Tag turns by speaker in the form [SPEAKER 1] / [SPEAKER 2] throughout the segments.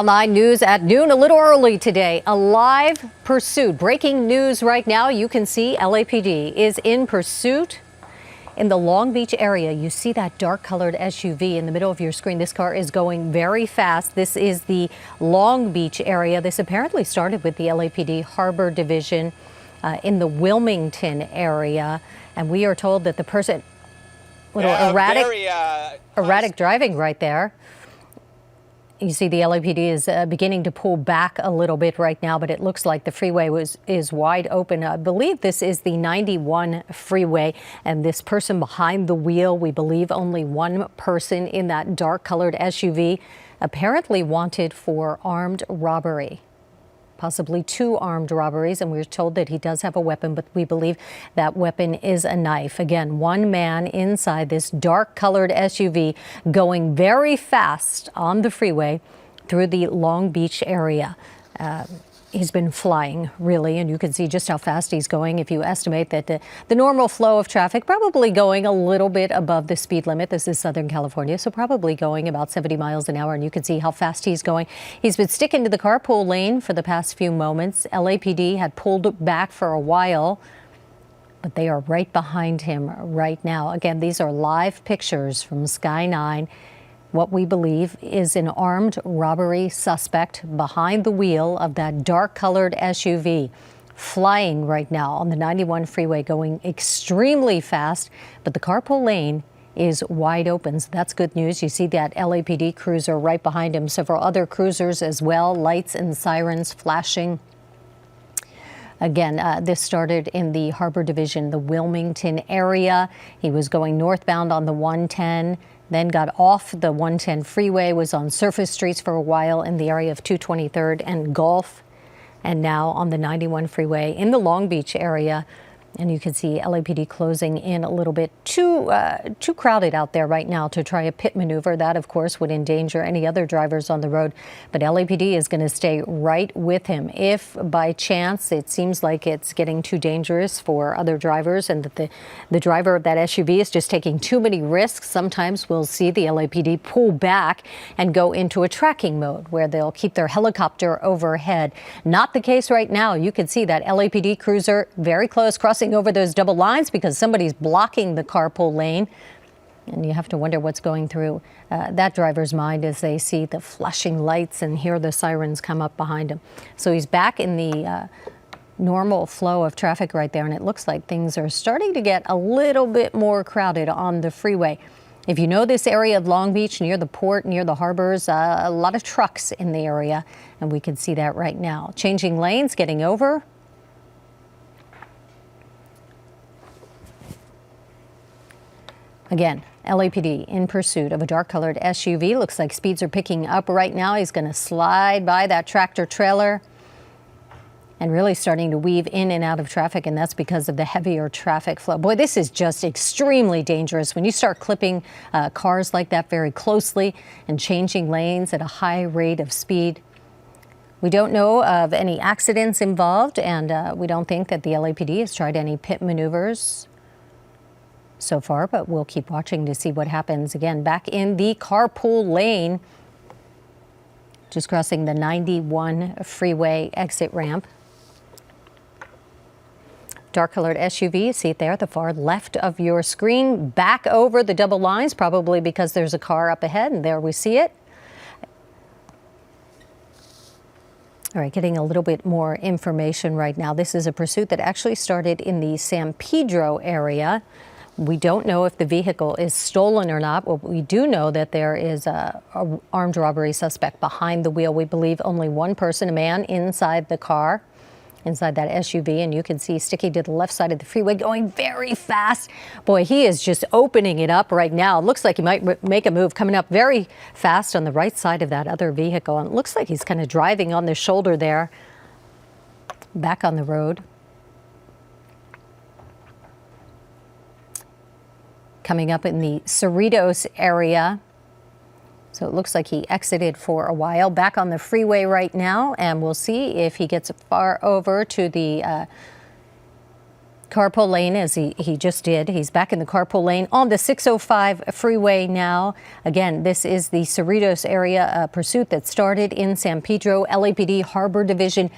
[SPEAKER 1] 9 News at noon, a little early today. A live pursuit. Breaking news right now. You can see LAPD is in pursuit in the Long Beach area. You see that dark colored SUV in the middle of your screen. This car is going very fast. This is the Long Beach area. This apparently started with the LAPD Harbor Division in the Wilmington area. And we are told that the person, erratic driving right there. You see the LAPD is beginning to pull back a little bit right now, but it looks like the freeway is wide open. I believe this is the 91 freeway, and this person behind the wheel, we believe only one person in that dark colored SUV, apparently wanted for armed robbery. Possibly 2 armed robberies, and we're told that he does have a weapon, but we believe that weapon is a knife. Again, one man inside this dark colored SUV going very fast on the freeway through the Long Beach area. He's been flying, really, and you can see just how fast he's going. If you estimate that the normal flow of traffic probably going a little bit above the speed limit. This is Southern California, so probably going about 70 miles an hour, and you can see how fast he's going. He's been sticking to the carpool lane for the past few moments. LAPD had pulled back for a while, but they are right behind him right now. Again, these are live pictures from Sky 9. What we believe is an armed robbery suspect behind the wheel of that dark colored SUV, flying right now on the 91 freeway, going extremely fast, but the carpool lane is wide open. So that's good news. You see that LAPD cruiser right behind him, several other cruisers as well, lights and sirens flashing. Again, this started in the Harbor Division, the Wilmington area. He was going northbound on the 110. Then got off the 110 freeway, was on surface streets for a while in the area of 223rd and Gulf, and now on the 91 freeway in the Long Beach area. And you can see LAPD closing in a little bit. Too crowded out there right now to try a pit maneuver. That, of course, would endanger any other drivers on the road. But LAPD is going to stay right with him. If by chance it seems like it's getting too dangerous for other drivers and that the driver of that SUV is just taking too many risks, sometimes we'll see the LAPD pull back and go into a tracking mode where they'll keep their helicopter overhead. Not the case right now. You can see that LAPD cruiser very close, crossing over those double lines because somebody's blocking the carpool lane. And you have to wonder what's going through that driver's mind as they see the flashing lights and hear the sirens come up behind him. So he's back in the normal flow of traffic right there, and it looks like things are starting to get a little bit more crowded on the freeway. If you know this area of Long Beach, near the port, near the harbors, a lot of trucks in the area, and we can see that right now. Changing lanes, getting over. Again, LAPD in pursuit of a dark-colored SUV. Looks like speeds are picking up right now. He's going to slide by that tractor trailer and really starting to weave in and out of traffic, and that's because of the heavier traffic flow. Boy, this is just extremely dangerous when you start clipping cars like that very closely and changing lanes at a high rate of speed. We don't know of any accidents involved, and we don't think that the LAPD has tried any pit maneuvers so far, but we'll keep watching to see what happens. Again, back in the carpool lane, just crossing the 91 freeway exit ramp. Dark colored SUV, you see it there at the far left of your screen, back over the double lines, probably because there's a car up ahead, and there we see it. All right, getting a little bit more information right now. This is a pursuit that actually started in the San Pedro area. We don't know if the vehicle is stolen or not. Well, we do know that there is a armed robbery suspect behind the wheel. We believe only one person, a man, inside the car, inside that SUV. And you can see sticking to the left side of the freeway, going very fast. Boy, he is just opening it up right now. It looks like he might make a move, coming up very fast on the right side of that other vehicle. And it looks like he's kind of driving on the shoulder there, back on the road. Coming up in the Cerritos area. So it looks like he exited for a while. Back on the freeway right now, and we'll see if he gets far over to the carpool lane, as he just did. He's back in the carpool lane on the 605 freeway now. Again, this is the Cerritos area, a pursuit that started in San Pedro. LAPD Harbor Division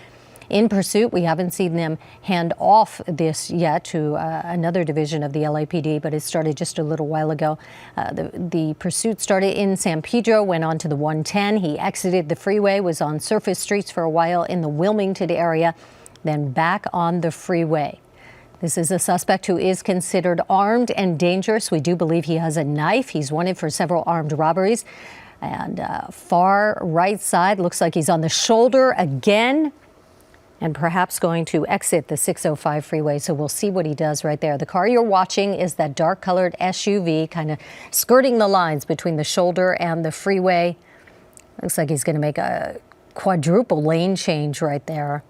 [SPEAKER 1] in pursuit. We haven't seen them hand off this yet to another division of the LAPD, but it started just a little while ago. The pursuit started in San Pedro, went on to the 110. He exited the freeway, was on surface streets for a while in the Wilmington area, then back on the freeway. This is a suspect who is considered armed and dangerous. We do believe he has a knife. He's wanted for several armed robberies. And far right side, looks like he's on the shoulder again and perhaps going to exit the 605 freeway. So we'll see what he does right there. The car you're watching is that dark colored SUV, kind of skirting the lines between the shoulder and the freeway. Looks like he's going to make a quadruple lane change right there.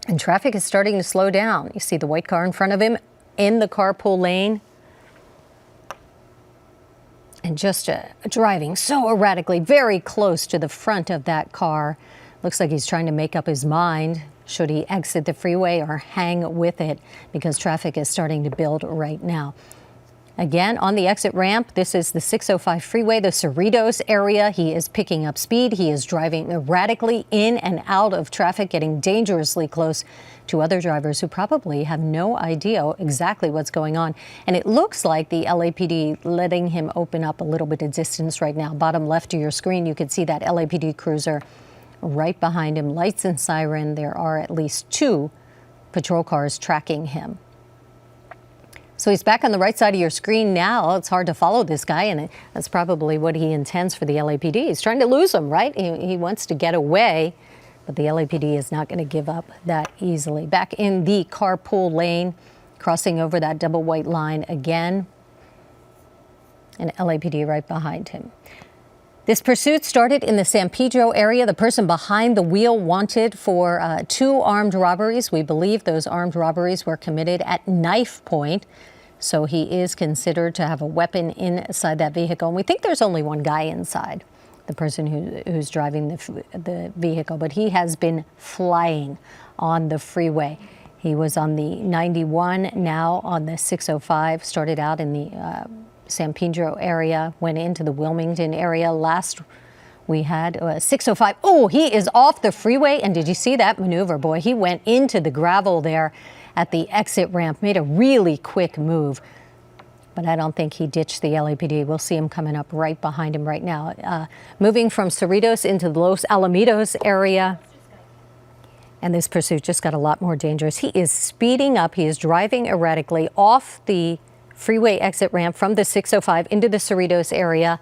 [SPEAKER 1] And traffic is starting to slow down. You see the white car in front of him in the carpool lane. And just driving so erratically, very close to the front of that car. Looks like he's trying to make up his mind. Should he exit the freeway or hang with it? Because traffic is starting to build right now. Again, on the exit ramp, this is the 605 freeway, the Cerritos area. He is picking up speed. He is driving erratically in and out of traffic, getting dangerously close to other drivers who probably have no idea exactly what's going on. And it looks like the LAPD letting him open up a little bit of distance right now. Bottom left of your screen, you can see that LAPD cruiser right behind him, lights and siren. There are at least 2 patrol cars tracking him. So he's back on the right side of your screen now. It's hard to follow this guy, and that's probably what he intends for the LAPD. He's trying to lose him, right? He wants to get away, but the LAPD is not going to give up that easily. Back in the carpool lane, crossing over that double white line again, and LAPD right behind him. This pursuit started in the San Pedro area. The person behind the wheel wanted for 2 armed robberies. We believe those armed robberies were committed at knife point. So he is considered to have a weapon inside that vehicle. And we think there's only one guy inside, the person who's driving the vehicle. But he has been flying on the freeway. He was on the 91, now on the 605, started out in the San Pedro area, went into the Wilmington area. Last we had 605. Oh, he is off the freeway. And did you see that maneuver? Boy, he went into the gravel there at the exit ramp, made a really quick move. But I don't think he ditched the LAPD. We'll see him coming up right behind him right now. Moving from Cerritos into the Los Alamitos area. And this pursuit just got a lot more dangerous. He is speeding up. He is driving erratically off the freeway exit ramp from the 605 into the Cerritos area.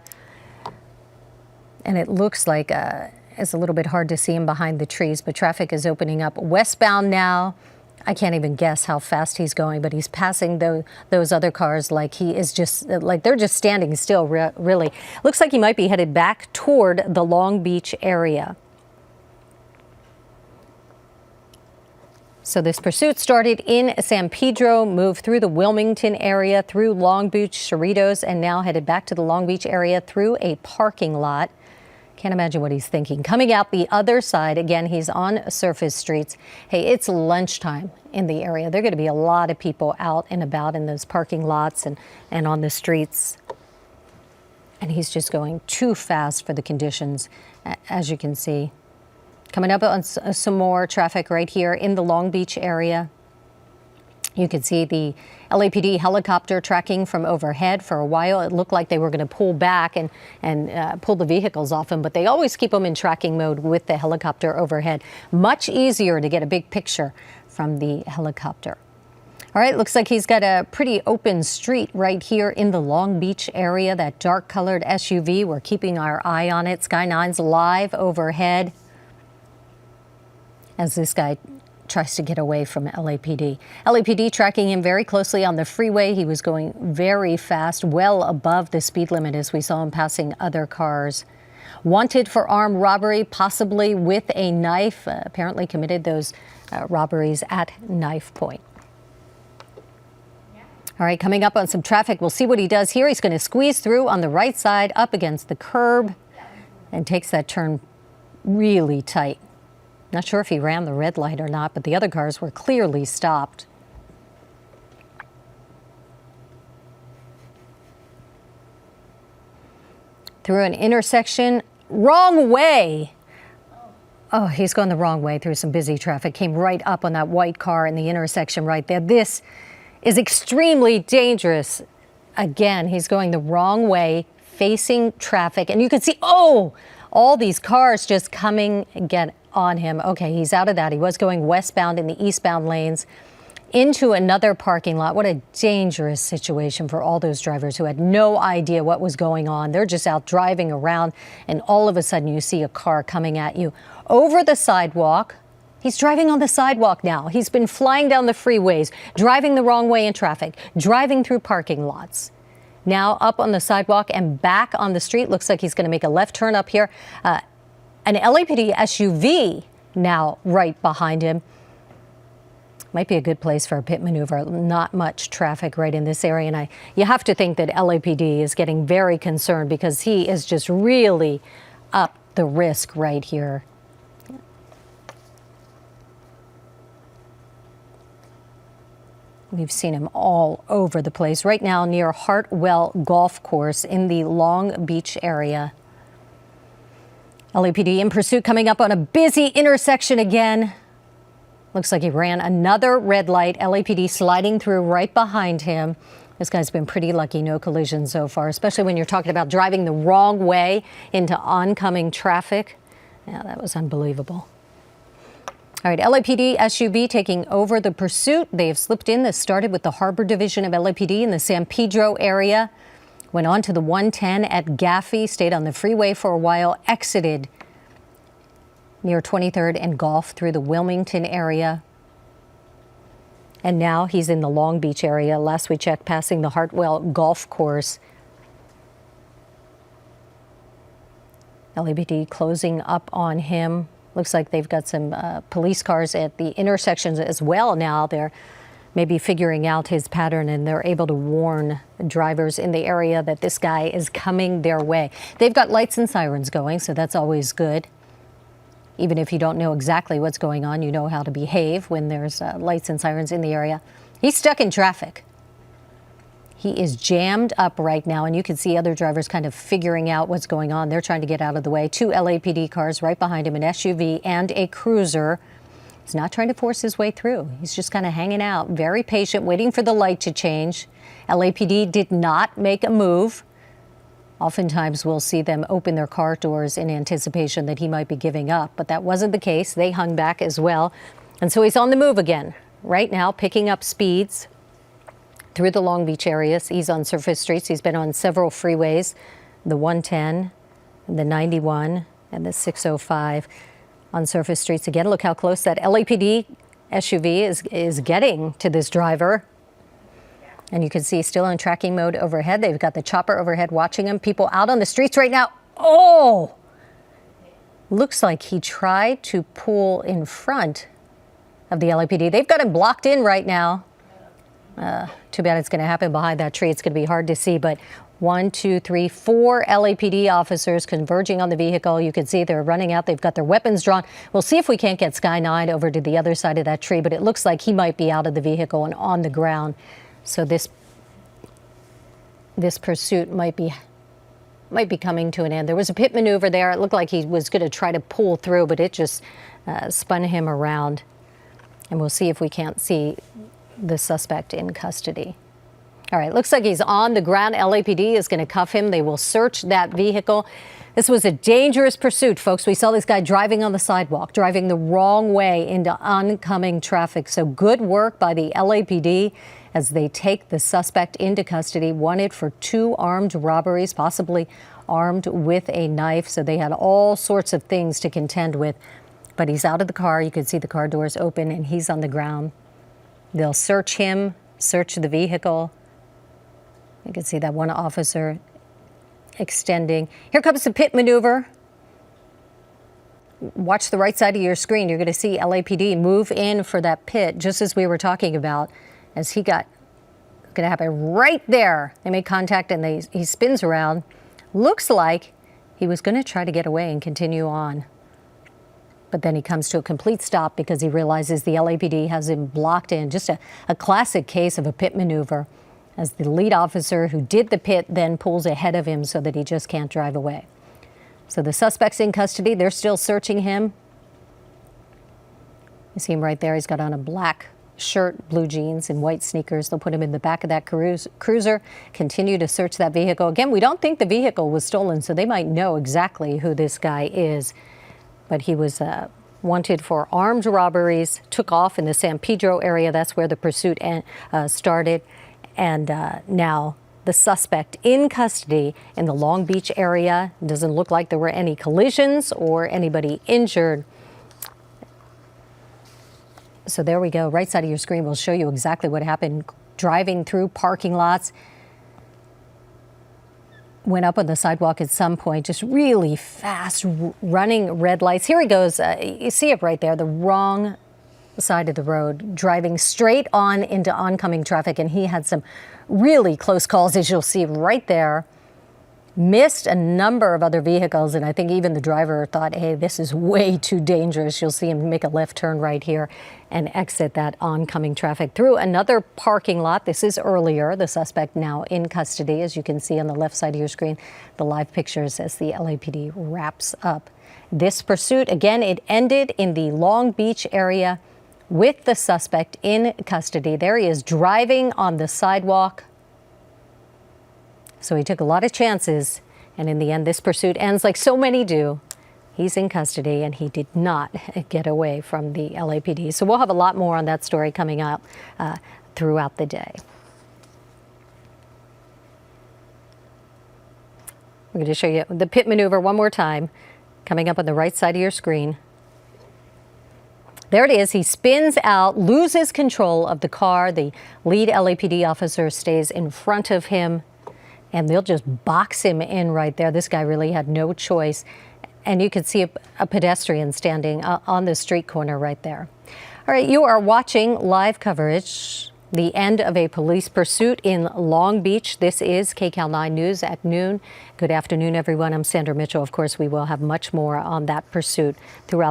[SPEAKER 1] And it looks like it's a little bit hard to see him behind the trees, but traffic is opening up westbound now. I can't even guess how fast he's going, but he's passing those other cars like he is just like they're just standing still, really. Looks like he might be headed back toward the Long Beach area. So this pursuit started in San Pedro, moved through the Wilmington area, through Long Beach, Cerritos, and now headed back to the Long Beach area through a parking lot. Can't imagine what he's thinking. Coming out the other side, again, he's on surface streets. Hey, it's lunchtime in the area. There are going to be a lot of people out and about in those parking lots and on the streets. And he's just going too fast for the conditions, as you can see. Coming up on some more traffic right here in the Long Beach area. You can see the LAPD helicopter tracking from overhead. For a while, it looked like they were going to pull back and pull the vehicles off them, but they always keep them in tracking mode with the helicopter overhead. Much easier to get a big picture from the helicopter. All right, looks like he's got a pretty open street right here in the Long Beach area, that dark colored SUV. We're keeping our eye on it. Sky 9's live overhead as this guy tries to get away from LAPD. LAPD tracking him very closely on the freeway. He was going very fast, well above the speed limit as we saw him passing other cars. Wanted for armed robbery, possibly with a knife. Apparently committed those robberies at knife point. All right, coming up on some traffic, we'll see what he does here. He's going to squeeze through on the right side up against the curb and takes that turn really tight. Not sure if he ran the red light or not, but the other cars were clearly stopped. through an intersection. Wrong way. Oh, he's going the wrong way through some busy traffic. Came right up on that white car in the intersection right there. This is extremely dangerous. Again, he's going the wrong way, facing traffic. And you can see, oh, all these cars just coming again on him. Okay, he's out of that. He was going westbound in the eastbound lanes into another parking lot. What a dangerous situation for all those drivers who had no idea what was going on. They're just out driving around, and all of a sudden you see a car coming at you over the sidewalk. He's driving on the sidewalk now. He's been flying down the freeways, driving the wrong way in traffic, driving through parking lots. Now up on the sidewalk and back on the street. Looks like he's going to make a left turn up here. An LAPD SUV now right behind him. Might be a good place for a pit maneuver. Not much traffic right in this area. And you have to think that LAPD is getting very concerned because he is just really up the risk right here. We've seen him all over the place. Right now near Hartwell Golf Course in the Long Beach area. LAPD in pursuit coming up on a busy intersection again. Looks like he ran another red light. LAPD sliding through right behind him. This guy's been pretty lucky. No collisions so far, especially when you're talking about driving the wrong way into oncoming traffic. Yeah, that was unbelievable. All right, LAPD SUV taking over the pursuit. They have slipped in. This started with the Harbor Division of LAPD in the San Pedro area. Went on to the 110 at Gaffey, stayed on the freeway for a while, exited near 23rd and Gulf through the Wilmington area. And now he's in the Long Beach area. Last we checked, passing the Hartwell Golf Course. LAPD closing up on him. Looks like they've got some police cars at the intersections as well now. They're maybe figuring out his pattern, and they're able to warn drivers in the area that this guy is coming their way. They've got lights and sirens going, so that's always good. Even if you don't know exactly what's going on, you know how to behave when there's lights and sirens in the area. He's stuck in traffic. He is jammed up right now, and you can see other drivers kind of figuring out what's going on. They're trying to get out of the way. Two LAPD cars right behind him, an SUV and a cruiser. He's not trying to force his way through. He's just kind of hanging out, very patient, waiting for the light to change. LAPD did not make a move. Oftentimes we'll see them open their car doors in anticipation that he might be giving up, but that wasn't the case. They hung back as well. And so he's on the move again. Right now, picking up speeds through the Long Beach areas. He's on surface streets. He's been on several freeways, the 110, the 91, and the 605 on surface streets again. Look how close that LAPD SUV is getting to this driver. And you can see still in tracking mode overhead. They've got the chopper overhead watching him. People out on the streets right now. Oh, looks like he tried to pull in front of the LAPD. They've got him blocked in right now. Too bad it's going to happen behind that tree. It's going to be hard to see, but 1, 2, 3, 4 LAPD officers converging on the vehicle. You can see they're running out. They've got their weapons drawn. We'll see if we can't get Sky 9 over to the other side of that tree, but it looks like he might be out of the vehicle and on the ground. So this pursuit might be coming to an end. There was a pit maneuver there. It looked like he was going to try to pull through, but it just spun him around. And we'll see if we can't see the suspect in custody. All right, looks like he's on the ground. LAPD is going to cuff him. They will search that vehicle. This was a dangerous pursuit, folks. We saw this guy driving on the sidewalk, driving the wrong way into oncoming traffic. So good work by the LAPD as they take the suspect into custody, wanted for 2 armed robberies, possibly armed with a knife. So they had all sorts of things to contend with. But he's out of the car. You can see the car doors open, and he's on the ground. They'll search him, search the vehicle. You can see that one officer extending. Here comes the pit maneuver. Watch the right side of your screen. You're going to see LAPD move in for that pit, just as we were talking about, as he got going to happen right there. They make contact, and he spins around. Looks like he was going to try to get away and continue on. But then he comes to a complete stop because he realizes the LAPD has him blocked in. Just a classic case of a pit maneuver. as the lead officer who did the pit then pulls ahead of him so that he just can't drive away. So the suspect's in custody. They're still searching him. You see him right there. He's got on a black shirt, blue jeans, and white sneakers. They'll put him in the back of that cruiser, continue to search that vehicle. Again, we don't think the vehicle was stolen, so they might know exactly who this guy is. But he was wanted for armed robberies, took off in the San Pedro area. That's where the pursuit started. And now the suspect in custody in the Long Beach area. It doesn't look like there were any collisions or anybody injured. So there we go. Right side of your screen will show you exactly what happened. Driving through parking lots. Went up on the sidewalk at some point, just really fast, running red lights. Here he goes. You see it right there, the wrong side of the road, driving straight on into oncoming traffic. And he had some really close calls, as you'll see right there. Missed a number of other vehicles, and I think even the driver thought, hey, this is way too dangerous. You'll see him make a left turn right here and exit that oncoming traffic through another parking lot. This is earlier. The suspect now in custody, as you can see on the left side of your screen, the live pictures as the LAPD wraps up this pursuit. Again, it ended in the Long Beach area with the suspect in custody. There he is driving on the sidewalk. So he took a lot of chances, and in the end, this pursuit ends like so many do. He's in custody, and he did not get away from the LAPD. So we'll have a lot more on that story coming up throughout the day. We're going to show you the pit maneuver one more time, coming up on the right side of your screen. There it is. He spins out, loses control of the car. The lead LAPD officer stays in front of him, and they'll just box him in right there. This guy really had no choice. And you can see a pedestrian standing on the street corner right there. All right, you are watching live coverage, the end of a police pursuit in Long Beach. This is KCAL 9 News at noon. Good afternoon, everyone. I'm Sandra Mitchell. Of course, we will have much more on that pursuit throughout